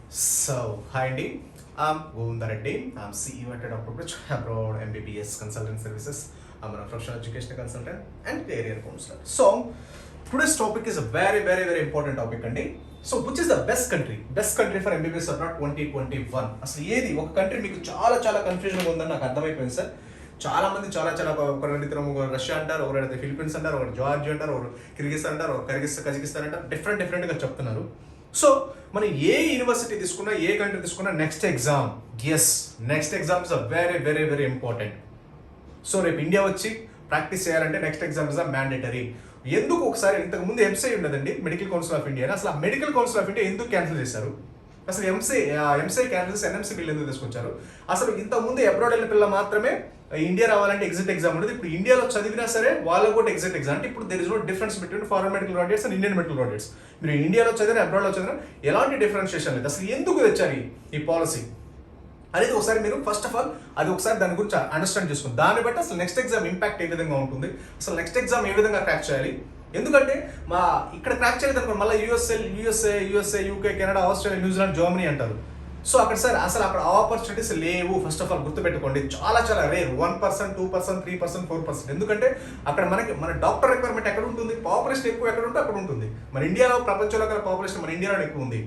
Hi Andy, I'm Govindar Reddy. I'm CEO at Dr. Bridge Abroad MBBS Consultant Services. I'm a professional education consultant and career counselor. So, today's topic is a very important topic, Andy. So, which is the best country? Best country for MBBS abroad 2021. అసలు ఏది ఒక country మీకు చాలా confusion ఉందని నాకు అర్థమైపోయింది sir. చాలా మంది చాలా ఒకరు అడిగితే రష్యా అంటారు, ఒకరు అడిగితే ఫిలిప్పీన్స్ అంటారు, ఒకరు జార్జియా అంటారు, ఒకరు కిర్గిస్తాన్ అంటారు, ఒకరు కజకిస్తాన్ అంటారు, డిఫరెంట్గా చెప్తున్నారు. సో మనం ఏ యూనివర్సిటీ తీసుకున్నా, ఏ కంట్రీ తీసుకున్నా next exam is a very important. So రేపు ఇండియా వచ్చి ప్రాక్టీస్ చేయాలంటే next exam is a mandatory. ఎందుకు ఒకసారి ఇంతకుముందు ఎంసీఐ ఉండదండి, మెడికల్ కౌన్సిల్ ఆఫ్ ఇండియా. అసలు ఆ మెడికల్ కౌన్సిల్ ఆఫ్ ఇండియా ఎందుకు క్యాన్సిల్ చేశారు? అసలు ఎంసీఐ క్యాన్సిల్ ఎన్ఎంసీ బిల్ ఎందుకు తీసుకొచ్చారు? అసలు ఇంతకుముందు అబ్రాడ్ వెళ్ళిన పిల్ల మాత్రమే ఇండియా రావాలంటే ఎగ్జిట్ ఎగ్జామ్ ఉండదు. ఇప్పుడు ఇండియాలో చదివినా సరే వాళ్ళకు కూడా ఎగ్జిట్ ఎగ్జామ్. అంటే ఇప్పుడు there is no difference between foreign medical graduates and Indian medical graduates. మీరు ఇండియాలో చదివినా అబ్రాడ్లో చదివినా ఎలాంటి డిఫరెన్షియేషన్ లేదు. అసలు ఎందుకు తెచ్చారు ఈ పాలసీ అనేది ఒకసారి మీరు ఫస్ట్ ఆఫ్ ఆల్ అది ఒకసారి దాని గురించి అండర్స్టాండ్ చేసుకోండి. దాన్ని బట్టి అసలు నెక్స్ట్ ఎగ్జామ్ ఇంపాక్ట్ ఏ విధంగా ఉంటుంది, అసలు నెక్స్ట్ ఎగ్జామ్ ఏ విధంగా క్రాక్ చేయాలి. ఎందుకంటే మా ఇక్కడ క్రాక్ చేయలేదు అనుకోండి, మళ్ళీ USA UK Canada Australia New Zealand Germany అంటారు. సో అక్కడ సార్ అసలు అక్కడ ఆపర్చునిటీస్ లేవు. ఫస్ట్ ఆఫ్ ఆల్ గుర్తుపెట్టుకోండి, చాలా రేర్. 1%, 2%, 3%, 4%. ఎందుకంటే అక్కడ మన డాక్టర్ రిక్వైర్మెంట్ ఎక్కడ ఉంటుంది, పాపులేషన్ ఎక్కువ ఎక్కడ ఉంటే అక్కడ ఉంటుంది. మన ఇండియాలో ప్రపంచంలో గల పాపులేషన్ మన ఇండియాలో ఎక్కువ ఉంది.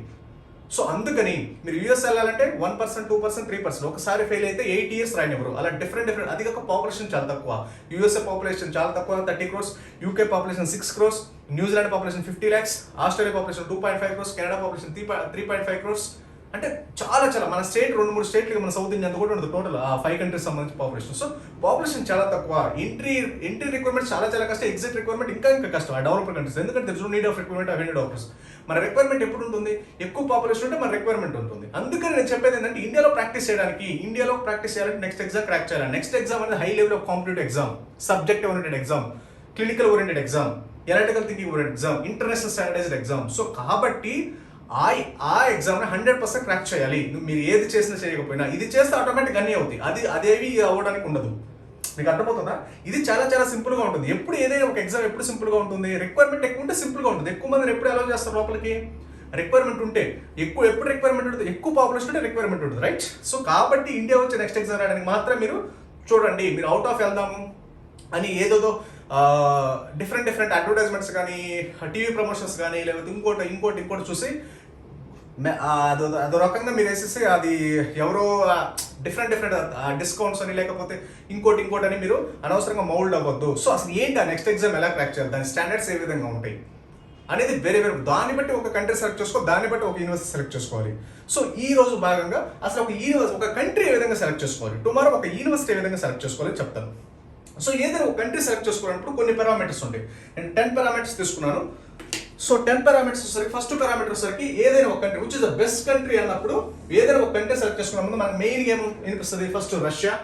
సో అందుకని మీరు యూఎస్ వెళ్ళాలంటే 1%, 2%, 3%. ఒకసారి ఫెయిల్ అయితే 8 years రాయనివ్వరు. అలా డిఫరెంట్. అది కాక పాపులేషన్ చాలా తక్కువ. యూఎస్ఏ పాపులేషన్ చాలా తక్కువ, 30 crores. UK population 6 crores. New Zealand population 50 lakhs. Australia population 2.5 crores. Canada population 3.5 crores. అంటే చాలా మన స్టేట్ 2-3 స్టేట్లు, మన సౌత్ ఇండియా అంతా కూడా ఉండదు. టోటల్ 5 countries సంబంధించి పాపులేషన్. సో పాపులేషన్ చాలా తక్కువ. ఎంట్రీ రిక్వైర్మెంట్ చాలా కష్టం. ఎగ్జిట్ రిక్వైర్మెంట్ ఇంకా కష్టం ఆ డెవలప్డ్ కంట్రీస్. ఎందుకంటే there is no need of requirement of any doctors. మన రిక్వైర్మెంట్ ఎప్పుడు ఉంటుంది, ఎక్కువ పాపులేషన్ ఉంటే మన రిక్వైర్మెంట్ ఉంటుంది. అందుకని నేను చెప్పేది ఏంటంటే ఇండియాలో ప్రాక్టీస్ చేయాలంటే నెక్స్ట్ ఎగ్జామ్ క్రాక్ చేయాలి. నెక్స్ట్ ఎగ్జామ్ అనేది high level of competitive exam, subject oriented exam, clinical oriented exam, analytical thinking oriented exam, international standardized exam. So కాబట్టి ఆ ఎగ్జామ్ని 100% క్రాక్ చేయాలి. మీరు ఏది చేసినా చేయకపోయినా ఇది చేస్తే ఆటోమేటిక్ అన్నీ అవుతాయి. అదేవి అవ్వడానికి ఉండదు. మీకు అర్థమవుతుందా? ఇది చాలా సింపుల్గా ఉంటుంది. ఎప్పుడు ఏదైనా ఒక ఎగ్జామ్ ఎప్పుడు సింపుల్గా ఉంటుంది, రిక్వైర్మెంట్ ఎక్కువ ఉంటే సింపుల్గా ఉంటుంది. ఎక్కువ మందిని ఎప్పుడు అలౌ చేస్తారు లోపలికి, రిక్వైర్మెంట్ ఉంటే. ఎప్పుడు రిక్వైర్మెంట్ ఉంటుంది, ఎక్కువ పాపులేషన్ ఉంటే రిక్వైర్మెంట్ ఉంటుంది, రైట్? సో కాబట్టి ఇండియా వచ్చి నెక్స్ట్ ఎగ్జామ్ రాయడానికి మాత్రం మీరు చూడండి. మీరు అవుట్ ఆఫ్ వెళ్దాము అని ఏదోదో డిఫరెంట్ అడ్వర్టైజ్మెంట్స్ కానీ, టీవీ ప్రమోషన్స్ కానీ, లేకపోతే ఇంకోటి చూసి అదో రకంగా మీరు వేసేసి అది ఎవరో డిఫరెంట్ డిస్కౌంట్స్ అని, లేకపోతే ఇంకోటి అని మీరు అనవసరంగా మౌల్డ్ అవ్వద్దు. సో అసలు ఏంటి ఆ నెక్స్ట్ ఎగ్జామ్ ఎలా క్రాక్ చేయాలి, దాని స్టాండర్డ్స్ ఏ విధంగా ఉంటాయి అనేది వేరే దాన్ని బట్టి ఒక కంట్రీ సెలెక్ట్ చేసుకోవాలి, దాన్ని బట్టి ఒక యూనివర్సిటీ సెలెక్ట్ చేసుకోవాలి. సో ఈ రోజు భాగంగా అసలు ఒక కంట్రీ ఏ విధంగా సెలెక్ట్ చేసుకోవాలి, టుమారో ఒక యూనివర్సిటీ ఏ విధంగా సెలెక్ట్ చేసుకోవాలి చెప్తాను. సో ఏదైనా ఒక కంట్రీ సెలెక్ట్ చేసుకోవాలన్నప్పుడు కొన్ని పారామీటర్స్ ఉంటాయి. నేను 10 parameters తీసుకున్నాను. సో 10 parameters వచ్చేసరికి ఫస్ట్ పారామీటర్ వచ్చేసరికి ఏదైనా ఒక country which is the best country అన్నప్పుడు ఏదైనా ఒక కంట్రీ సెలెక్ట్ చేసుకున్న ముందు మనకు మెయిన్ ఏం వినిపిస్తుంది, ఫస్ట్ రష్యా,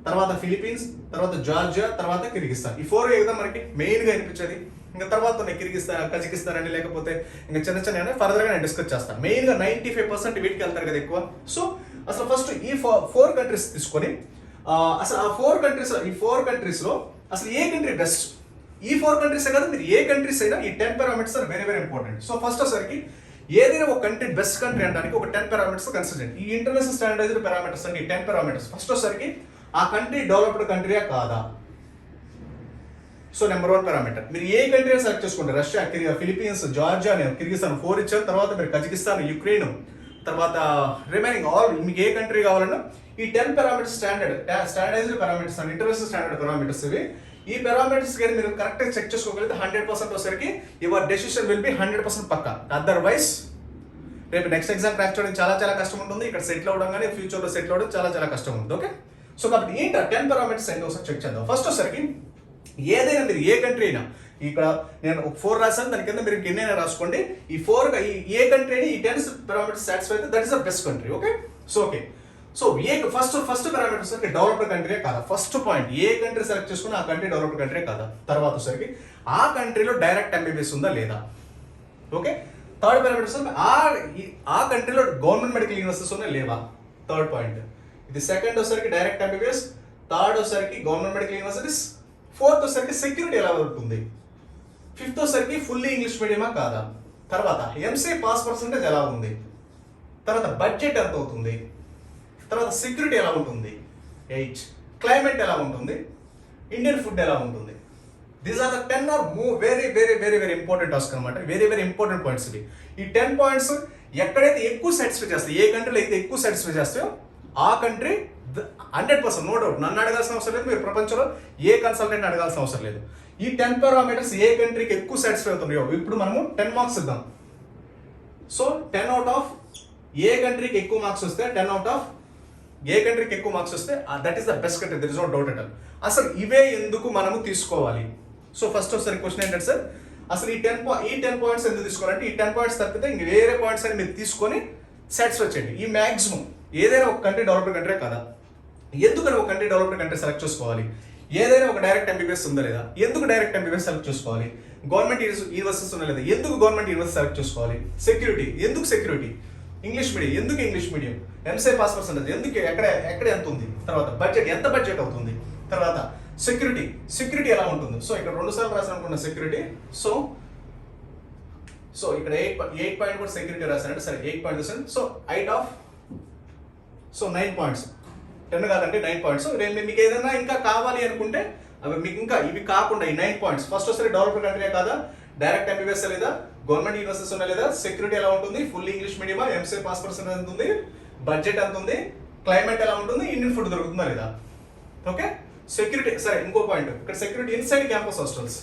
తర్వాత ఫిలిప్పీన్స్, తర్వాత జార్జియా, తర్వాత కిర్గిస్తాన్. ఈ 4 కదా మనకి మెయిన్గా వినిపించేది. ఇంకా తర్వాత కజకిస్తాన్ అని, లేకపోతే ఇంకా చిన్న ఫర్దర్గా నేను డిస్కస్ చేస్తాను. మెయిన్గా 95% వీటికి వెళ్తారు కదా ఎక్కువ. సో అసలు ఫస్ట్ ఈ 4 countries తీసుకొని అసలు ఈ 4 countries అసలు ఏ కంట్రీ బెస్ట్, ఈ 4 countries కదా, మీరు ఏ కంట్రీస్ అయినా ఈ 10 parameters are very important. So first వచ్చేసరికి ఏదైనా ఒక కంట్రీ బెస్ట్ కంట్రీ అనడానికి ఒక 10 parameters కన్సిడర్. ఈ ఇంటర్నేషనల్ స్టాండర్డైజ్డ్ పారామీటర్స్ అంటే ఈ 10 parameters. ఫస్ట్ వచ్చేసరికి ఆ కంట్రీ డెవలప్డ్ కంట్రీయా కాదా. So number 1 parameter. మీరు ఏ కంట్రీ సెలెక్ట్ చేసుకోండి, రష్యా, ఫిలిప్పీన్స్, జార్జియా, కిర్గిస్తాన్ 4 ఇచ్చారు. తర్వాత మీరు కజకిస్తాన్, యుక్రెయిన్, తర్వాత రిమైనింగ్ ఆల్ మీకు ఏ కంట్రీ కావాలన్నా ఈ 10 parameters standardized parameters and international standard parameters ఇవి. ఈ పారామీటర్స్ కానీ మీరు కరెక్ట్గా చెక్ చేసుకోగలిగితే 100% వచ్చేసరికి యువర్ డెసిషన్ విల్ బి 100% పక్కా. అదర్వైజ్ రేపు నెక్స్ట్ ఎగ్జామ్ క్రాక్ చేయడం చాలా కష్టం ఉంటుంది. ఇక్కడ సెటిల్ అవ్వడం కానీ ఫ్యూచర్లో సెటిల్ అవ్వడం చాలా కష్టం ఉంటుంది. ఓకే, సో కాబట్టి ఏంటి 10 parameters ఏంటో ఒకసారి చెక్ చేద్దాం. ఫస్ట్ వచ్చేసరికి ఏదైనా మీరు ఏ కంట్రీ అయినా, ఇక్కడ నేను 4 రాశాను, దాని కింద మీరు ఎన్నైనా రాసుకోండి. ఈ 4 ఏ కంట్రీ అయినా ఈ 10 parameters సాటిస్ఫై అయితే that is the best country. Okay, so first parameter సరికి డెవలప్డ్ కంట్రీ కాదా. ఫస్ట్ పాయింట్, ఏ కంట్రీ సెలెక్ట్ చేసుకుని ఆ కంట్రీ డెవలప్డ్ కంట్రీ కాదా. తర్వాత సరికి ఆ కంట్రీలో డైరెక్ట్ ఎంబీబీఎస్ ఉందా లేదా. ఓకే, థర్డ్ పారామీటర్ ఆ కంట్రీలో గవర్నమెంట్ మెడికల్ యూనివర్సిటీస్ ఉన్నాయి లేవా. థర్డ్ పాయింట్ ఇది. సెకండ్ వచ్చేసరికి డైరెక్ట్ ఎంబీబీఎస్, థర్డ్ వచ్చేసరికి గవర్నమెంట్ మెడికల్ యూనివర్సిటీస్, ఫోర్త్ వచ్చేసరికి సెక్యూరిటీ ఎలా ఉంటుంది, ఫిఫ్త్ వచ్చేసరికి ఫుల్లీ ఇంగ్లీష్ మీడియమా కాదా. తర్వాత ఎంసీ పాస్ పర్సెంటేజ్ ఎలా ఉంది, తర్వాత బడ్జెట్ ఎంత అవుతుంది, తర్వాత సెక్యూరిటీ ఎలా ఉంటుంది, 8 క్లైమేట్ ఎలా ఉంటుంది, ఇండియన్ ఫుడ్ ఎలా ఉంటుంది. These are the 10 are very very very very important task అనమాట. వెరీ వెరీ ఇంపార్టెంట్ పాయింట్స్ ఇవి. ఈ 10 పాయింట్స్ ఎక్కడైతే ఎక్కువ సాటిస్ఫై చేస్తాయి, ఏ కంట్రీలో అయితే ఎక్కువ సాటిస్ఫై చేస్తాయో ఆ కంట్రీ 100% నో డౌట్. నన్ను అడగాల్సిన అవసరం లేదు, మీరు ప్రపంచంలో ఏ కన్సల్టెంట్ అడగాల్సిన అవసరం లేదు. ఈ 10 పారామీటర్స్ ఏ కంట్రీకి ఎక్కువ సాటిస్ఫై అవుతున్నాయో ఇప్పుడు మనము 10 మార్క్స్ ఇద్దాం. సో 10 అవుట్ ఆఫ్ ఏ కంట్రీకి ఎక్కువ మార్క్స్ వస్తే 10 అవుట్ ఆఫ్ ఏ కంట్రీకి ఎక్కువ మార్క్స్ వస్తే that is the best country, there is no doubt at all. అసలు ఇవే ఎందుకు మనము తీసుకోవాలి? సో ఫస్ట్ ఒకసారి క్వశ్చన్ ఏంటంటే సార్, అసలు ఈ 10 పాయింట్స్ ఎందుకు తీసుకోవాలంటే ఈ 10 పాయింట్స్ తప్పితే ఇంక వేరే పాయింట్స్ అని మీరు తీసుకొని సాటిస్ఫై చేయండి. ఈ మ్యాక్సిమం ఏదైనా ఒక కంట్రీ డెవలప్డ్ కంట్రీ కదా, ఎందుకని ఒక కంట్రీ డెవలప్డ్ కంట్రీ సెలెక్ట్ చేసుకోవాలి? ఏదైనా ఒక డైరెక్ట్ ఎంబీబీఎస్ ఉందా లేదా, ఎందుకు డైరెక్ట్ ఎంబీబీఎస్ సెలెక్ట్ చేసుకోవాలి? గవర్నమెంట్ యూనివర్సిటీస్ ఉన్నా లేదా, ఎందుకు గవర్నమెంట్ యూనివర్సిటీ సెలెక్ట్ చేసుకోవాలి? సెక్యూరిటీ, ఎందుకు సెక్యూరిటీ? ఇంగ్లీష్ మీడియం, ఎందుకు English medium? MCA pass percentage ఎందుకు, ఎక్కడ ఎంత ఉంది? తర్వాత బడ్జెట్, ఎంత బడ్జెట్ అవుతుంది? తర్వాత సెక్యూరిటీ ఎలా ఉంటుంది? సో ఇక్కడ 2 సార్లు రాసాను అనుకున్న సెక్యూరిటీ. సో ఇక్కడ 8 పాయింట్ కూడా సెక్యూరిటీ రాసానంటే సరే 8 పాయింట్. సో 8 ఆఫ్ 9 పాయింట్స్, 10 కాదంటే 9 పాయింట్స్. మీకు ఏదైనా ఇంకా కావాలి అనుకుంటే అవి మీకు ఇంకా ఇవి కాకుండా ఈ 9 పాయింట్స్ ఫస్ట్ వస్తే డెవలప్డ్ కంట్రీ కాదా, డైరెక్ట్ ఎంబీబీఎస్ లేదా, గవర్నమెంట్ యూనివర్సిటీస్ ఉన్నా లేదా, సెక్యూరిటీ ఎలా ఉంటుంది, ఫుల్ ఇంగ్లీష్ మీడియమా, ఎంసీఏ పాస్ పర్సెంటేజ్ ఎంత ఉంది, బడ్జెట్ ఎంత ఉంది, క్లైమేట్ ఎలా ఉంటుంది, ఇండియన్ ఫుడ్ దొరుకుతుందా లేదా. Okay, security. సరే ఇంకో పాయింట్ ఇక్కడ security inside campus hostels.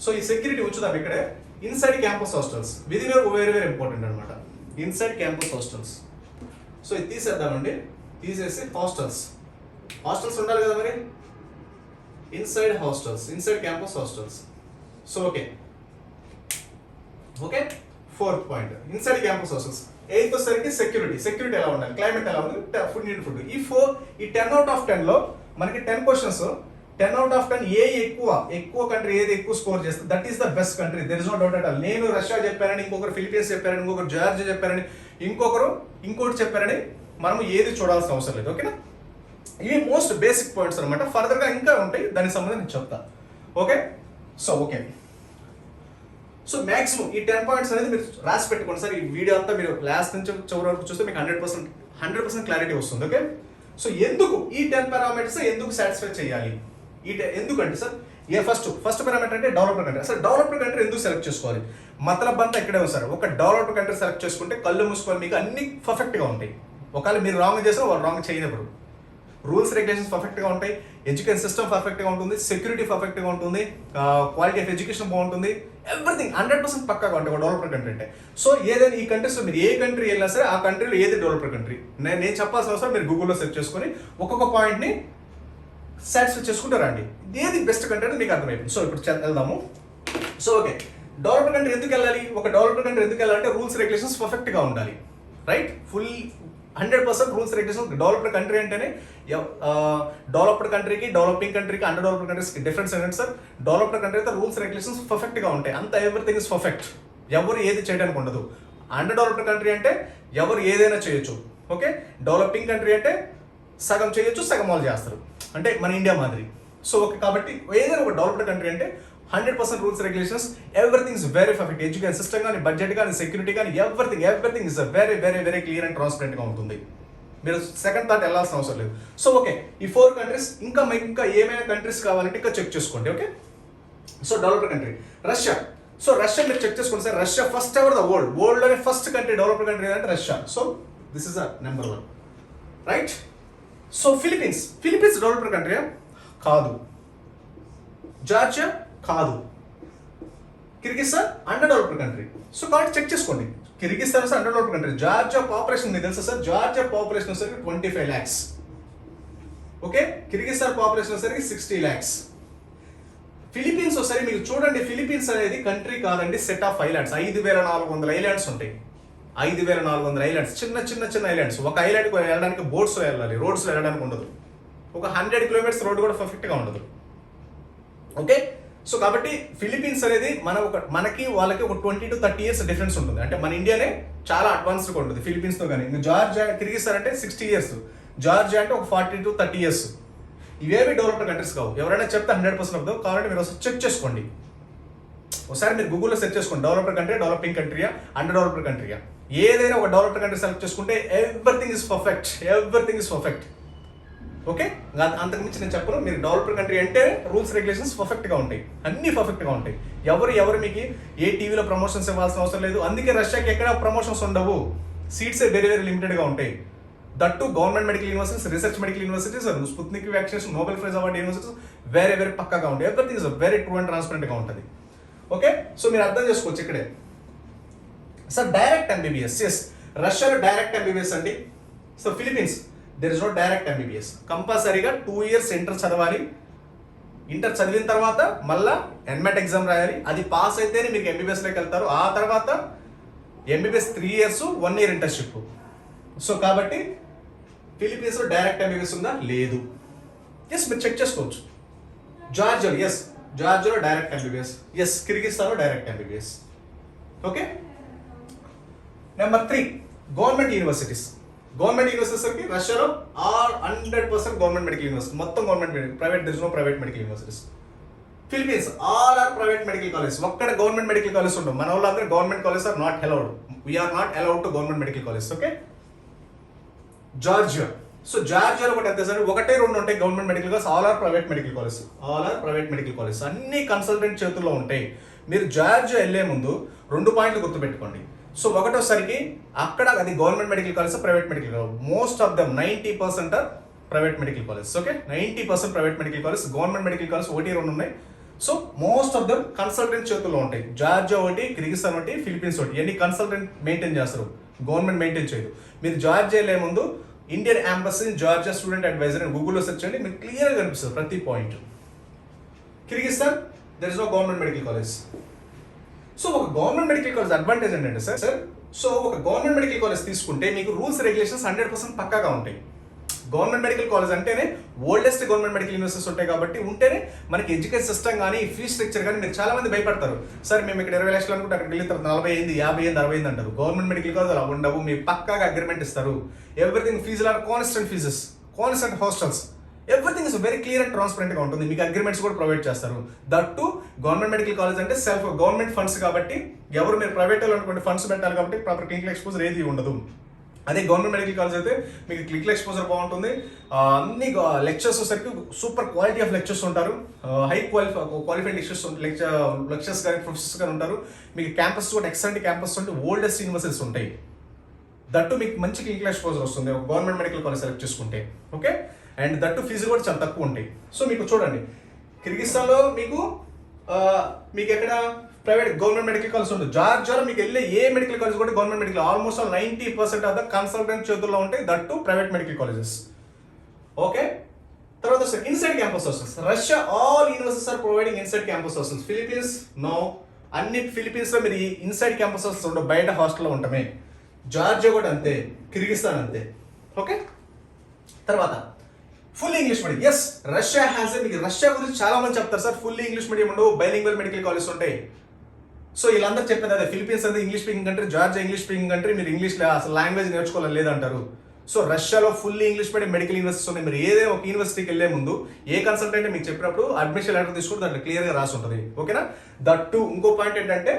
So ఈ సెక్యూరిటీ ఉంచుదాం ఇక్కడే. ఇన్సైడ్ క్యాంపస్ హాస్టల్స్ ఇది వెరీ వెరీ ఇంపార్టెంట్ అనమాట. Inside campus hostels. సో ఇది తీసేద్దామండి, తీసేసి హాస్టల్స్ ఉండాలి కదా మరి, inside campus hostels. So okay 4th point inside campus hostels. 8th వచ్చేసరికి సెక్యూరిటీ ఎలా ఉండాలి, క్లైమేట్ ఎలా ఉంది, ఫుడ్. ఈ 10 అవుట్ ఆఫ్ 10 లో మనకి 10 క్వశ్చన్స్, 10 అవుట్ ఆఫ్ 10 ఎక్కువ కంట్రీ ఏది ఎక్కువ స్కోర్ చేస్తుంది, that is the best country, there is no doubt at all. నేను రష్యా చెప్పానని, ఇంకొకరు ఫిలిపీన్స్ చెప్పారని, ఇంకొకరు జార్జియా చెప్పారని, ఇంకోటి చెప్పారని మనము ఏది చూడాల్సిన అవసరం లేదు. ఓకేనా, ఇవి మోస్ట్ బేసిక్ పాయింట్స్ అనమాట. ఫర్దర్ గా ఇంకా ఉంటాయి, దానికి సంబంధించి నేను చెప్తా. ఓకే, సో మాక్సిమం ఈ 10 పాయింట్స్ అనేది మీరు రాసి పెట్టుకోండి సార్. ఈ వీడియో అంతా మీరు లాస్ట్ నుంచి చివరి వరకు చూస్తే మీకు 100% క్లారిటీ వస్తుంది. ఓకే, సో ఎందుకు ఈ 10 పారామీటర్స్ ఎందుకు సాటిస్ఫై చేయాలి? ఎందుకంటే సార్ ఫస్ట్ పారామీటర్ అంటే డెవలప్డ్ కంట్రీ. అసలు డెవలప్డ్ కంట్రీ ఎందుకు సెలెక్ట్ చేసుకోవాలి? మతలబ్ అంతా ఇక్కడే ఉంది సార్. ఒక డెవలప్డ్ కంట్రీ సెలెక్ట్ చేసుకుంటే కళ్ళు మూసుకొని మీకు అన్ని పర్ఫెక్ట్గా ఉంటాయి. ఒకవేళ మీరు రాంగ్ చేసినా వాళ్ళు రాంగ్ చేయనప్పుడు రూల్స్ రెగ్యులేషన్స్ పర్ఫెక్ట్గా ఉంటాయి, ఎడ్యుకేషన్ సిస్టమ్ పర్ఫెక్ట్గా ఉంటుంది, సెక్యూరిటీ పర్ఫెక్ట్గా ఉంటుంది, క్వాలిటీ ఆఫ్ ఎడ్యుకేషన్ బాగుంటుంది, ఎవ్రీథింగ్ 100% పక్కాగా ఉంటాయి ఒక డెవలప్డ్ కంట్రీ అంటే. సో ఏదైనా ఈ కంట్రీస్లో మీరు ఏ కంట్రీ వెళ్ళినా సరే ఆ కంట్రీలో ఏది డెవలప్డ్ కంట్రీ నేను చెప్పాల్సిన అవసరం, మీరు గూగుల్లో సెర్చ్ చేసుకొని ఒక్కొక్క పాయింట్ని సాటిస్ఫై చేసుకుంటారా అండి, ఏది బెస్ట్ కంట్రీ అని మీకు అర్థమైపోయింది. సో ఇప్పుడు వెళ్దాము. సో ఓకే, డెవలప్డ్ కంట్రీ ఎందుకు వెళ్ళాలి? ఒక డెవలప్డ్ కంట్రీ ఎందుకు వెళ్ళాలంటే రూల్స్ రెగ్యులేషన్స్ పర్ఫెక్ట్గా ఉండాలి, right? Full 100% rules regulations. Developed country అంటేనే డెవలప్డ్ కంట్రీకి, డెవలపింగ్ కంట్రీకి, అండర్ డెవలప్డ్ కంట్రీస్కి డిఫరెన్స్ ఏంటంటే సార్, డెవలప్డ్ కంట్రీ అయితే రూల్స్ రెగ్యులేషన్స్ పర్ఫెక్ట్గా ఉంటాయి, అంత ఎవ్రీథింగ్ ఇస్ పర్ఫెక్ట్, ఎవరు ఏది చేయడానికి ఉండదు. అండర్ డెవలప్డ్ కంట్రీ అంటే ఎవరు ఏదైనా చేయొచ్చు. ఓకే, డెవలపింగ్ కంట్రీ అంటే సగం చేయొచ్చు, సగం వాళ్ళు చేస్తారు, అంటే మన ఇండియా మాదిరి. సో ఓకే, కాబట్టి ఏదైనా ఒక డెవలప్డ్ కంట్రీ అంటే 100% rules regulations, everything is very perfect. Education system కానీ, బడ్జెట్ కానీ, సెక్యూరిటీ కానీ, everything is very very very clear and ట్రాన్స్పరెంట్గా ఉంటుంది. మీరు సెకండ్ థాట్ వెళ్ళాల్సిన అవసరం లేదు. సో ఓకే, ఈ 4 కంట్రీస్ ఇంకా ఏమైనా కంట్రీస్ కావాలంటే ఇంకా చెక్ చేసుకోండి. Okay, so developed country Russia. So Russia మీరు చెక్ చేసుకోండి sir. Russia first ever the వరల్డ్లోనే ఫస్ట్ కంట్రీ డెవలప్డ్ కంట్రీ అంటే Russia. So this is number 1, right? So Philippines developed country కాదు, జార్జియా కాదు, Kyrgyzstan under developed country. So కాబట్టి check చేసుకోండి, Kyrgyzstan under developed country. Georgia population మీకు తెలుసా sir? Georgia population వచ్చేసరికి 25 lakhs. Okay, Kyrgyzstan population వచ్చేసరికి 60 lakhs. Philippines వచ్చేసరికి మీకు చూడండి, ఫిలిపీన్స్ అనేది కంట్రీ కాదండి, సెట్ ఆఫ్ ఐలాండ్స్. 5,400 ఐలాండ్స్ ఉంటాయి, 5,400 ఐలాండ్స్, చిన్న ఐలాండ్స్. ఒక ఐలాండ్కి వెళ్ళడానికి బోట్స్లో వెళ్ళాలి, రోడ్స్లో వెళ్ళడానికి ఉండదు. ఒక 100 kilometers రోడ్ కూడా పర్ఫెక్ట్గా ఉండదు. ఓకే, సో కాబట్టి ఫిలిపీన్స్ అనేది మనకి వాళ్ళకి ఒక 20 to 30 years డిఫరెన్స్ ఉంటుంది. అంటే మన ఇండియానే చాలా అడ్వాన్స్డ్గా ఉంటుంది ఫిలిపీన్స్తో. కానీ ఇంకా జార్జియా, కిర్గిస్థాన్ అంటే 60 years, జార్జియా అంటే ఒక 40 to 30 years. ఇవేవి డెవలప్డ్ కంట్రీస్ కావు. ఎవరైనా చెప్తే 100% అవుతావు. కాబట్టి మీరు ఒకసారి చెక్ చేసుకోండి, ఒకసారి మీరు గూగుల్లో సెర్చ్ చేసుకోండి, డెవలప్డ్ కంట్రీ, డెవలపింగ్ కంట్రీయా, అండర్ డెవలప్డ్ కంట్రీయా, ఏదైనా ఒక డెవలప్డ్ కంట్రీ సెలెక్ట్ చేసుకుంటే ఎవ్రీథింగ్ ఇస్ పర్ఫెక్ట్. ఓకే, అంతకుమించి నేను చెప్పను. మీరు డెవలప్డ్ కంట్రీ అంటే రూల్స్ రెగ్యులేషన్స్ పర్ఫెక్ట్గా ఉంటాయి, అన్నీ పర్ఫెక్ట్గా ఉంటాయి. ఎవరు మీకు ఏ టీవీలో ప్రమోషన్స్ ఇవ్వాల్సిన అవసరం లేదు. అందుకే రష్యాకి ఎక్కడ ప్రమోషన్స్ ఉండవు, సీట్స్ వెరీ లిమిటెడ్గా ఉంటాయి. That government medical universities, research medical universities, Sputnik vaccination, Nobel prize award universities very పక్కాగా ఉంటాయి. Everything is very true and ట్రాన్స్పరెంట్గా ఉంటుంది. ఓకే, సో మీరు అర్థం చేసుకోవచ్చు ఇక్కడే. సార్ డైరెక్ట్ ఎంబీబీఎస్, ఎస్ రష్యాలో డైరెక్ట్ ఎంబీబీఎస్ అండి. So Philippines there is no direct MBBS. కంపల్సరీగా 2 years ఇంటర్ చదవాలి. ఇంటర్ చదివిన తర్వాత మళ్ళా ఎన్మెట్ ఎగ్జామ్ రాయాలి. అది పాస్ అయితేనే మీకు ఎంబీబీఎస్లోకి వెళ్తారు. ఆ తర్వాత MBBS 3 years 1 year internship. So కాబట్టి ఫిలిపీన్స్లో డైరెక్ట్ ఎంబీబీఎస్ ఉందా? లేదు. ఎస్ మీరు చెక్ చేసుకోవచ్చు. జార్జియాలో డైరెక్ట్ ఎంబీబీఎస్, ఎస్ కిర్గిస్తాన్లో direct MBBS. Okay, number 3 government universities. రష్యాలో ఆర్ 100% గవర్నమెంట్ మెడికల్ యూనివర్సిటీ, మొత్తం government, private there is no private medical universities. Philippines all are private medical college, ఒక్కడ government medical college ఉండవు. మన వాళ్ళందరూ government college are not allowed, we are not allowed to government medical college. Okay, Georgia. So జార్జియాలో ఒకటి ఎంత sir, 1-2 ఉంటాయి government medical college, all are private medical college. అన్ని consultant చేతుల్లో ఉంటాయి. మీరు జార్జియా వెళ్ళే ముందు 2 పాయింట్లు గుర్తుపెట్టుకోండి. సో ఒకటోసరికి అక్కడ అది government medical college, private medical college, most of them 90% are private medical college. Okay, 90% private medical college, government medical college 1-2 ఉన్నాయి. So most of them consultant చేతుల్లో ఉంటాయి. జార్జియా ఒకటి, కిర్గిస్తాన్ ఒకటి, ఫిలిపీన్స్ ఒకటి. ఎన్ని కన్సల్టెంట్ మెయింటైన్ చేస్తారు, గవర్నమెంట్ మెయింటైన్ చేయదు. మీరు జార్జియా వెళ్ళే ముందు Indian embassy Georgia student advisor అని గూగుల్లో సెర్చ్ చేయండి, మీకు క్లియర్గా కనిపిస్తుంది ప్రతి point. Kyrgyzstan there is no government medical college. So ఒక గవర్నమెంట్ మెడికల్ కాలేజ్ అడ్వాంటేజ్ ఏంటంటే సార్, సో ఒక గవర్నమెంట్ మెడికల్ కాలేజ్ తీసుకుంటే మీకు రూల్స్ రెగ్యులేషన్స్ 100% పక్కాగా ఉంటాయి. గవర్నమెంట్ మెడికల్ కాలేజ్ అంటేనే ఓల్డెస్ట్ గవర్నమెంట్ మెడికల్ యూనివర్సిటీస్ ఉంటాయి కాబట్టి ఉంటేనే మనకి ఎడ్యుకేషన్ సిస్టమ్ కానీ ఫీ స్ట్రక్చర్ కానీ మీరు చాలా మంది భయపడతారు. సార్ మేము ఇక్కడ 20 లక్షలు అనుకుంటే అక్కడికి వెళ్ళిన తర్వాత 40 అయింది, 50 అయింది, 60 అయింది అంటారు. గవర్నమెంట్ మెడికల్ కాలేజ్ అలా ఉండవు, మీకు పక్కాగా అగ్రిమెంట్ ఇస్తారు. ఎవ్రీథింగ్ ఫీజులు are constant fees, constant hostels, everything is very clear and ట్రాన్స్పరెంట్గా ఉంటుంది. మీకు అగ్రిమెంట్స్ కూడా ప్రొవైడ్ చేస్తారు. దట్టు గవర్నమెంట్ మెడికల్ కాలేజ్ అంటే సెల్ఫ్ గవర్నమెంట్ ఫండ్స్ కాబట్టి ఎవరు మీరు ప్రైవేట్ అనుకోండి ఫండ్స్ పెట్టాలి కాబట్టి ప్రాపర్ క్లినికల్ ఎక్స్పోజర్ ఏది ఉండదు. అదే గవర్నమెంట్ మెడికల్ కాలేజ్ అయితే మీకు క్లినికల్ ఎక్స్పోజర్ బాగుంటుంది. అన్ని లెక్చర్స్ వచ్చేసరికి సూపర్ క్వాలిటీ ఆఫ్ లెక్చర్స్ ఉంటారు, హై క్వాలిఫైడ్ లెక్చర్స్ కానీ ప్రొఫెసర్స్ కానీ ఉంటారు. మీకు క్యాంపస్ కూడా ఎక్సలెంట్ క్యాంపస్ ఉంటే ఓల్డెస్ట్ యూనివర్సిటీస్ ఉంటాయి. దట్టు మీకు మంచి క్లినికల్ ఎక్స్పోజర్ వస్తుంది గవర్నమెంట్ మెడికల్ కాలేజ్ సెలెక్ట్ చేసుకుంటే. ఓకే, అండ్ దట్టు ఫీజులు కూడా చాలా తక్కువ ఉంటాయి. సో మీకు చూడండి, కిర్గిస్తాన్లో మీకు ఎక్కడ ప్రైవేట్ గవర్నమెంట్ మెడికల్ కాలేజ్ ఉంటుంది. జార్జియాలో మీకు వెళ్ళే ఏ మెడికల్ కాలేజ్ కూడా government medical, almost 90% of the consultant చేతుల్లో ఉంటాయి. That private medical colleges. Okay, తర్వాత sir inside campus hostels. Russia all universities are providing inside campus hostels. Philippines no, అన్ని ఫిలిపీన్స్లో మీరు ఇన్సైడ్ క్యాంపస్ హాస్టల్స్ ఉండవు, బయట హాస్టల్లో ఉంటామే. జార్జియా కూడా అంతే, కిర్గిస్తాన్ అంతే. ఓకే, తర్వాత full English medium. Yes Russia has, మీకు రష్యా గురించి చాలా మంది చెప్తారు సార్ ఫుల్ ఇంగ్లీష్ మీడియం ఉండవు, బైలింగ్వల్ మెడికల్ కాలేజ్ ఉంటాయి. సో వీళ్ళందరూ చెప్పేది అదే, ఫిలిపీన్స్ అనేది English speaking country, Georgia English speaking country, మీరు ఇంగ్లీష్ అసలు లాంగ్వేజ్ నేర్చుకోవాలి లేదంటారు. సో రష్యాలో full English medium medical universities ఉన్నాయి. మీరు ఏదైనా ఒక యూనివర్సిటీకి వెళ్ళే ముందు ఏ కన్సల్టెంట్ మీకు చెప్పినప్పుడు అడ్మిషన్ లెటర్ తీసుకుంటే దాంట్లో క్లియర్గా రాసి ఉంటుంది. ఓకేనా, దట్టు ఇంకో పాయింట్ ఏంటంటే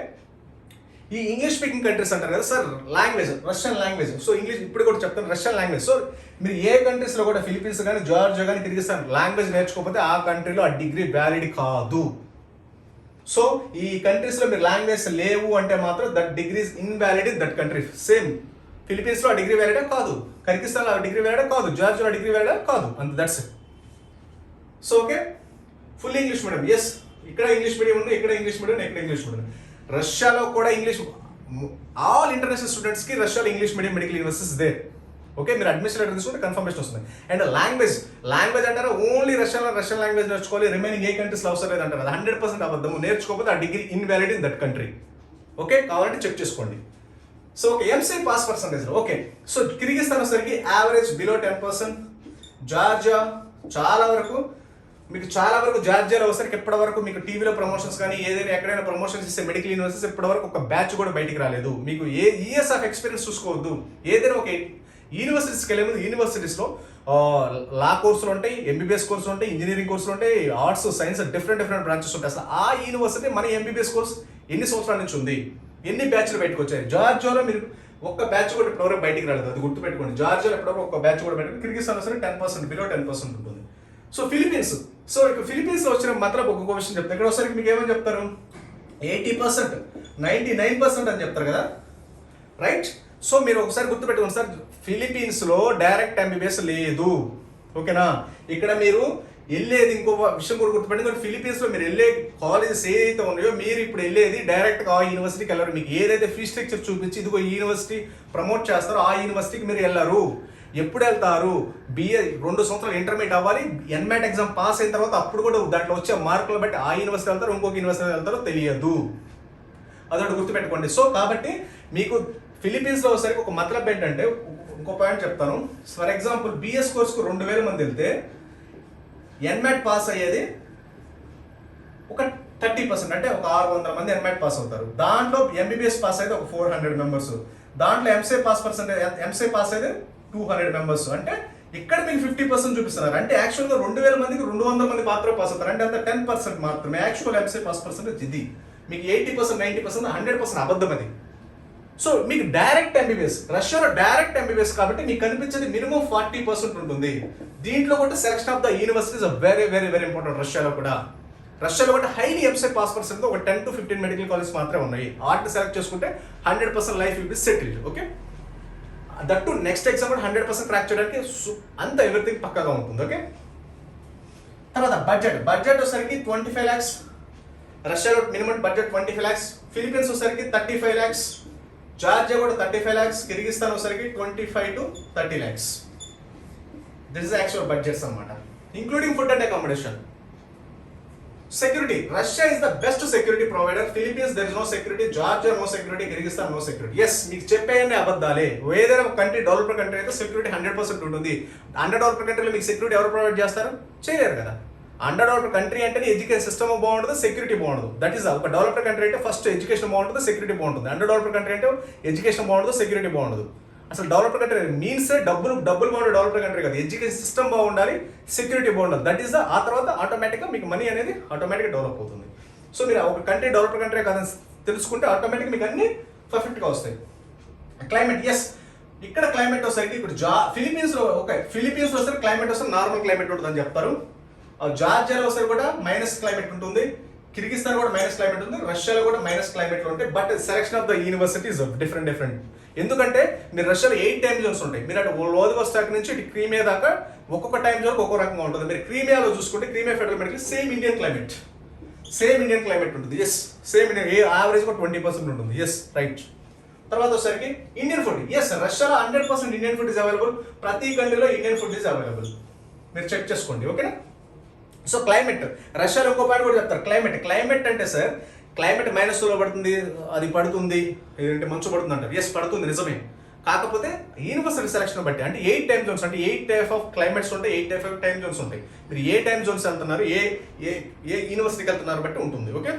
ఈ ఇంగ్లీష్ స్పీకింగ్ కంట్రీస్ అంటారు కదా sir, language Russian language. So English ఇప్పుడు కూడా చెప్తాను, రష్యన్ లాంగ్వేజ్. సో మీరు ఏ కంట్రీస్లో కూడా ఫిలిపీన్స్ కానీ జార్జియా కానీ కిర్గిస్తాన్ లాంగ్వేజ్ నేర్చుకోకపోతే ఆ కంట్రీలో ఆ డిగ్రీ వ్యాలిడ్ కాదు. సో ఈ కంట్రీస్లో మీరు లాంగ్వేజ్ లేవు అంటే మాత్రం that degree is invalid in that country. Same ఫిలిపీన్స్లో ఆ డిగ్రీ వ్యాలిడే కాదు, కిర్గిస్తాన్లో ఆ డిగ్రీ వ్యాలిడే కాదు, జార్జియాలో ఆ డిగ్రీ వ్యాలిడే కాదు, అంత that's it. So okay, full English medium. Yes ఇక్కడ ఇంగ్లీష్ మీడియం ఉంది, ఇక్కడ ఇంగ్లీష్ మీడియం, ఇక్కడ ఇంగ్లీష్ మీడియం. రష్యాలో కూడా ఇంగ్లీష్, ఆల్ ఇంటర్నేషనల్ స్టూడెంట్స్కి రష్యాలో ఇంగ్లీష్ మీడియం మెడికల్ యూనివర్సిటీస్ దే. ఓకే, మీరు అడ్మిషన్ లెటర్ తీసుకుంటే కన్ఫర్మేషన్ వస్తుంది. అండ్ లాంగ్వేజ్ అంటారా, ఓన్లీ రష్యన్ లాంగ్వేజ్ నేర్చుకోవాలి, రిమైనింగ్ ఏ కంట్రీస్లో అవసరం లేదు అంటారు. అది 100% అబద్ధము. నేర్చుకోకపోతే ఆ degree invalid in that country. Okay, కావాలంటే చెక్ చేసుకోండి. So okay, MC pass percentage. Okay, so Kyrgyzstan వచ్చేసరికి యావరేజ్ బిలో 10%. జార్జియా చాలా వరకు జార్జియాలో వచ్చేసరికి ఇప్పటి వరకు మీకు టీవీలో ప్రమోషన్స్ కానీ ఏదైనా ఎక్కడైనా ప్రమోషన్స్ ఇస్తే మెడికల్ యూనివర్సిటీస్ ఇప్పటి వరకు ఒక బ్యాచ్ కూడా బయటికి రాలేదు. మీకు ఏ ఇయర్స్ ఆఫ్ ఎక్స్పీరియన్స్ చూసుకోవద్దు. ఏదైనా ఒక యూనివర్సిటీస్కి వెళ్ళే ముందు యూనివర్సిటీస్లో లా కోర్సులు ఉంటాయి, ఎంబీబీఎస్ కోర్సులు ఉంటాయి, ఇంజనీరింగ్ కోర్సులు ఉంటాయి, ఆర్ట్స్ సైన్స్ డిఫరెంట్ బ్రాంచెస్ ఉంటాయి. అసలు ఆ యూనివర్సిటీ మన ఎంబీబీఎస్ కోర్స్ ఎన్ని సంవత్సరాల నుంచి ఉంది, ఎన్ని బ్యాచ్లు బయటకు వచ్చాయి. జార్జియాలో మీరు ఒక్క బ్యాచ్ కూడా ఇప్పటివరకు బయటికి రాలేదు, అది గుర్తుపెట్టుకోండి. జార్జియాలో ఎప్పటివరకు ఒక్క బ్యాచ్ కూడా బయటకు, కిర్గిస్థాన్ సరే 10% బిలో 10% ఉంటుంది. సో ఫిలిపీన్స్, సో ఇక ఫిలిపీన్స్లో వచ్చిన మతలబ్ ఒక్కొక్క విషయం చెప్తారు. ఇక్కడ ఒకసారి మీకు ఏమని చెప్తారు, 80%, 99% అని చెప్తారు కదా, రైట్. సో మీరు ఒకసారి గుర్తుపెట్టుకోండి సార్, ఫిలిపీన్స్లో డైరెక్ట్ ఎంబీబీఎస్ లేదు, ఓకేనా. ఇక్కడ మీరు వెళ్ళేది ఇంకో విషయం కూడా గుర్తుపెట్టుకోండి, ఫిలిపీన్స్లో మీరు వెళ్ళే కాలేజెస్ ఏదైతే ఉన్నాయో మీరు ఇప్పుడు వెళ్ళేది డైరెక్ట్గా ఆ యూనివర్సిటీకి వెళ్ళరు. మీకు ఏదైతే ఫీ స్ట్రక్చర్ చూపించి ఇదిగో ఈ యూనివర్సిటీ ప్రమోట్ చేస్తారో ఆ యూనివర్సిటీకి మీరు వెళ్ళరు. ఎప్పుడు వెళ్తారు, బిఏ 2 సంవత్సరాలు ఇంటర్మీడియట్ అవ్వాలి, ఎన్మాట్ ఎగ్జామ్ పాస్ అయిన తర్వాత అప్పుడు కూడా దాంట్లో వచ్చే మార్కులు బట్టి ఆ యూనివర్సిటీ వెళ్తారో ఇంకొక యూనివర్సిటీ వెళ్తారో తెలియదు, అదొకటి గుర్తుపెట్టుకోండి. సో కాబట్టి మీకు ఫిలిపీన్స్లో వచ్చేసరికి ఒక మతలబ్ ఏంటంటే, ఇంకో పాయింట్ చెప్తాను. ఫర్ ఎగ్జాంపుల్ బిఎస్ కోర్స్కు 2000 మంది వెళ్తే ఎన్మాట్ పాస్ అయ్యేది ఒక 30%, అంటే ఒక 600 మంది ఎన్మాట్ పాస్ అవుతారు. దాంట్లో ఎంబీబీఎస్ పాస్ అయితే ఒక 400 మెంబర్స్, దాంట్లో ఎంసీ పాస్ అయితే 200 మెంబర్స్. అంటే ఇక్కడ మీకు 50% చూపిస్తున్నారు. అంటే యాక్చువల్గా 2000 మందికి 200 మంది మాత్రమే పాస్ అవుతారు, అంటే అంత 10% మాత్రమే యాక్చువల్ ఎంసీ పాస్ పర్సెంటేజ్. ఇది మీకు 80%, 90%, 100% అబద్ధం అది. సో మీకు డైరెక్ట్ ఎంబీబీఎస్, రష్యాలో డైరెక్ట్ ఎంబీబీఎస్ కాబట్టి మీకు కనిపించేది మినిమం 40% ఉంటుంది. దీంట్లో కూడా selection of the universities very very very important. రష్యాలో కూడా హైలీ ఎంసీ పాస్ పర్సెంట్ ఒక 10 to 15 మెడికల్ కాలేజ్ మాత్రమే ఉన్నాయి. వాటిని సెలెక్ట్ చేసుకుంటే 100% life will be settled, okay. That to next exam కూడా 100% క్రాక్ చేయడానికి అంత ఎవ్రీథింగ్ పక్కాగా ఉంటుంది, ఓకే. తర్వాత బడ్జెట్ వచ్చేసరికి 25 lakhs, రష్యాలో మినిమం బడ్జెట్ 25 lakhs, ఫిలిపీన్స్ వచ్చేసరికి 35 lakhs, జార్జియా కూడా 35 lakhs, కిర్గిస్థాన్ వచ్చేసరికి 25 to 30 lakhs. This is actual budgets అన్నమాట, including food and accommodation. Security, Russia is the best security provider, Philippines there is no security, Georgia no security, Kyrgyzstan no security. Yes, మీకు చెప్పేయండి అబద్ధాలే. ఏదైనా ఒక country developed country అయితే security 100% ఉంటుంది. Under developed కంట్రీలో మీకు సెక్యూరిటీ ఎవరు ప్రొవైడ్ చేస్తారు, చేయలేరు కదా. అండర్ డెవలప్డ్ కంట్రీ అంటే ఎడ్యుకేషన్ సిస్టమ్ బాగుంటుంది, సెక్యూరిటీ బాగుండదు. దట్ ఈస్ ఒక డెవలప్డ్ కంట్రీ అంటే ఫస్ట్ ఎడ్యుకేషన్ బాగుంటుంది, సెక్యూరిటీ బాగుంటుంది. అండర్ డెవలప్డ్ కంట్రీ అంటే ఎడ్యుకేషన్ బాగుండదు, సెక్యూరిటీ బాగుండదు. అసలు డెవలప్డ్ కంట్రీ మీన్స్ డబ్బులు బాగుండే డెవలప్డ్ కంట్రీ కాదు, ఎడ్యుకేషన్ సిస్టమ్ బాగుండాలి, సెక్యూరిటీ బాగుండాలి. దట్ ఈస్ ఆ తర్వాత ఆటోమేటిక్గా మీకు మనీ అనేది ఆటోమేటిక్గా డెవలప్ అవుతుంది. సో మీరు ఒక కంట్రీ డెవలప్డ్ కంట్రీ కాదని తెలుసుకుంటే ఆటోమేటిక్గా మీకు అన్ని పర్ఫెక్ట్గా వస్తాయి. క్లైమేట్, ఎస్, ఇక్కడ క్లైమేట్ వస్తాయి. ఇప్పుడు ఫిలిపీన్స్లో వస్తే క్లైమేట్ వస్తే నార్మల్ క్లైమేట్ ఉంటుందని చెప్తారు. జార్జియాలో వస్తే కూడా మైనస్ క్లైమేట్ ఉంటుంది, కిర్గిస్థాన్ కూడా మైనస్ క్లైమేట్ ఉంది, రష్యాలో కూడా మైనస్ క్లైమేట్ ఉంటాయి. But selection of the universities different. ఎందుకంటే మీరు రష్యాలో 8 టైమ్ జోన్స్ ఉంటాయి. మీరు అటు వ్లాదివోస్టాక్ నుంచి ఇటు క్రీమియా దాకా ఒక్కొక్క టైం జోన్ ఒక్కొక్క రకంగా ఉంటుంది. మీరు క్రీమియాలో చూసుకుంటే Crimea federal medical same Indian climate ఉంటుంది. ఎస్, సేమ్ ఇండియన్, యావరేజ్ కూడా 20% ఉంటుంది. Yes, right. తర్వాత వచ్చేసరికి ఇండియన్ ఫుడ్, ఎస్, రష్యాలో 100% ఇండియన్ ఫుడ్ ఇస్ అవైలబుల్. ప్రతి కంట్రీలో ఇండియన్ ఫుడ్ ఇస్ అవైలబుల్, మీరు చెక్ చేసుకోండి, ఓకేనా. సో క్లైమేట్, రష్యాలో ఇంకో పాయింట్ కూడా చెప్తారు. క్లైమేట్ అంటే సార్, క్లైమేట్ -2లో పడుతుంది, అది పడుతుంది, ఏంటంటే మంచు పడుతుంది అంటారు. ఎస్, పడుతుంది, నిజమే. కాకపోతే యూనివర్సిటీ సెలక్షన్ బట్టి, అంటే 8 టైమ్ జోన్స్, అంటే 8 టైప్ ఆఫ్ క్లైమేట్స్ ఉంటాయి, 8 టైప్ ఆఫ్ టైమ్ జోన్స్ ఉంటాయి. మీరు ఏ టైమ్ జోన్స్ వెళ్తున్నారు, ఏ యూనివర్సిటీకి వెళ్తున్నారు బట్టి ఉంటుంది, ఓకే.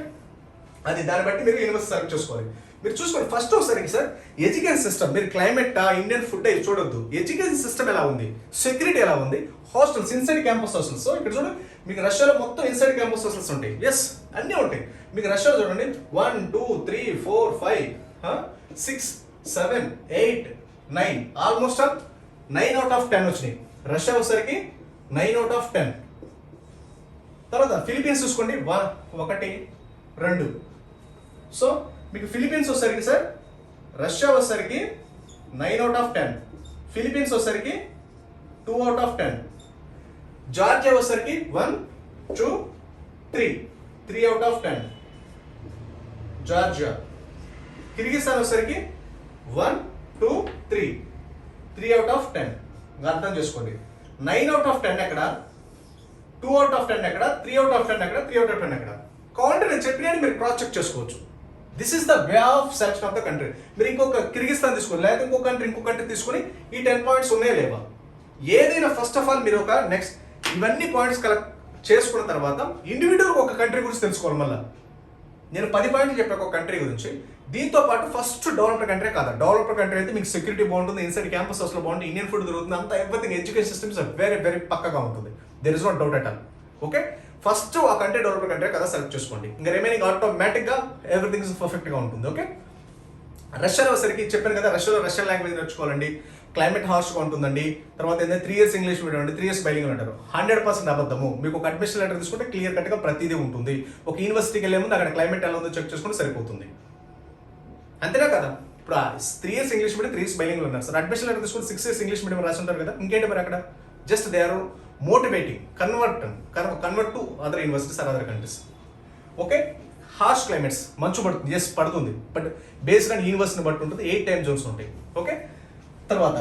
అది దాన్ని బట్టి మీరు యూనివర్సిటీ సెలెక్ట్ చేసుకోవాలి. మీరు చూసుకోండి. ఫస్ట్ ఒకసారి సార్ ఎడ్యుకేషన్ సిస్టమ్, మీరు క్లైమేట్, ఇండియన్ ఫుడ్ అవి చూడొద్దు. ఎడ్యుకేషన్ సిస్టమ్ ఎలా ఉంది, సెక్యూరిటీ ఎలా ఉంది, hostels, inside campus hostels. So ఇక్కడ చూడండి, మీకు రష్యాలో మొత్తం ఇన్సైడ్ క్యాంపస్ హాస్టల్స్ ఉంటాయి. ఎస్, అన్నీ ఉంటాయి. మీకు రష్యాలో చూడండి 1 2 3 4 5 6 7 8 9, ఆల్మోస్ట్ 9 out of 10 వచ్చినాయి. రష్యా వచ్చేసరికి 9 out of 10. తర్వాత ఫిలిపీన్స్ చూసుకోండి, 1 2. సో మీకు ఫిలిపీన్స్ వచ్చేసరికి సార్, రష్యా వచ్చేసరికి 9 out of 10, ఫిలిపీన్స్ వచ్చేసరికి 2 out of 10, జార్జియా వచ్చేసరికి 1 2 3 out of 10, జార్జియా. కిర్గిస్థాన్ వచ్చేసరికి 1 2 3 out of 10. అర్థం చేసుకోండి. 9 out of 10 ఎక్కడ, 2 out of 10 ఎక్కడ, 3 out of 10 ఎక్కడ, 3 out of 10 ఎక్కడ. కావాలంటే నేను చెప్పిన మీరు క్రాస్ చెక్ చేసుకోవచ్చు. This is the way of selection of the country. మీరు ఇంకొక కిర్గిస్థాన్ తీసుకుని, లేదా ఇంకో కంట్రీ తీసుకుని ఈ 10 పాయింట్స్ ఉన్నాయా లేవా, ఏదైనా ఫస్ట్ ఆఫ్ ఆల్ మీరు ఒక నెక్స్ట్ ఇవన్నీ పాయింట్స్ కలెక్ట్ చేసుకున్న తర్వాత ఇండివిజువల్ ఒక కంట్రీ గురించి తెలుసుకోవాలి. మళ్ళీ నేను 10 పాయింట్లు చెప్పాను ఒక కంట్రీ గురించి. దీంతో పాటు ఫస్ట్ డెవలప్డ్ కంట్రీ కాదా, డెవలప్డ్ కంట్రీ అయితే మీకు సెక్యూరిటీ బాగుంటుంది, ఇన్సైడ్ క్యాంపస్ హౌస్లో బాగుంటుంది, ఇండియన్ ఫుడ్ దొరుకుతుంది, అంతా everything education systems very very పక్కగా ఉంటుంది. There is no doubt at all, okay. First ఆ కంట్రీ డెవలప్డ్ కంట్రీ కదా సెలెక్ట్ చేసుకోండి. ఇంకా రిమైనింగ్ ఆటోమేటిక్గా ఎవ్రీథింగ్ పర్ఫెక్ట్గా ఉంటుంది, ఓకే. రష్యాలో వచ్చేసరికి చెప్పాను కదా, రష్యాలో రష్యన్ లాంగ్వేజ్ నేర్చుకోవాలండి, క్లైమేట్ హార్ష్గా ఉంటుందండి, తర్వాత ఏంటంటే 3 years ఇంగ్లీష్ మీడియం అండి, 3 years బైలింగ్ అంటారు. 100% అబద్ధము. మీకు ఒక అడ్మిషన్ లెటర్ తీసుకుంటే క్లియర్ కట్గా ప్రతిదీ ఉంటుంది. ఒక యూనివర్సిటీకి వెళ్ళే ముందు అక్కడ క్లైమేట్ ఎలా ఉందో చెక్ చేసుకుంటే సరిపోతుంది. అంతేనా కదా? ఇప్పుడు 3 years ఇంగ్లీష్ మీడియం, 3 years బైలింగ్ ఉన్నారు సార్. అడ్మిషన్ లెటర్ తీసుకుంటే 6 years ఇంగ్లీష్ మీడియం రాసి ఉంటారు కదా, ఇంకేంటి మరి అక్కడ? Just they are motivating, convert to other universities or other countries. Okay, harsh climates, మంచు పడుతుంది, ఎస్ పడుతుంది, బట్ బేస్డ్ ఆన్ యూనివర్సిటీని బట్టి ఉంటుంది. 8 time zones ఉంటాయి. ఓకే, తర్వాత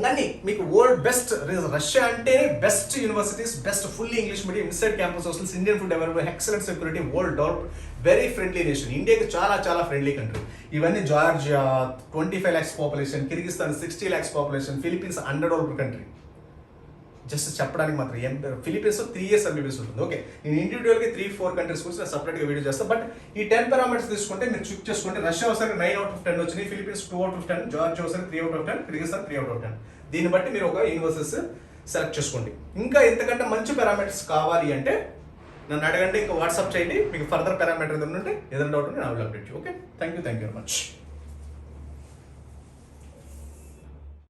నన్ను మీకు వరల్డ్ బెస్ట్, రష్యా అంటే best universities, best fully English medium, inside campus hostels, Indian food available, excellent security, world develop, very friendly nation. ఇండియాకి చాలా చాలా ఫ్రెండ్లీ కంట్రీ. ఇవన్నీ Georgia 25 lakhs population, Kyrgyzstan 60 lakhs population, Philippines $100 country. Just చెప్పడానికి మాత్రం. Philippines 3 years MBBS ఉంటుంది. Okay, నేను ఇండివిజువల్గా 3-4 countries గురించి నేను సపరేట్గా వీడియో చేస్తాను. బట్ ఈ 10 పారామీటర్స్ తీసుకుంటే మీరు చెక్ చేసుకోండి. రష్యా ఒకసారి 9 out of 10 వచ్చినాయి, ఫిలిపీన్స్ 2 out of 10, జార్జియా ఒకసారి 3 out of 10, Kyrgyzstan 3 out of 10. దీన్ని బట్టి మీరు ఒక యూనివర్సిటీస్ సెలెక్ట్ చేసుకోండి. ఇంకా ఇంతకంటే మంచి పారామీటర్స్ కావాలి అంటే నన్ను అడగండి, ఇంకా వాట్సాప్ చేయండి. మీకు ఫర్దర్ పారామీటర్ ఏదైనా ఉంటే ఏదైనా డౌట్ ఉంటే నా will update you. Okay, thank you very much.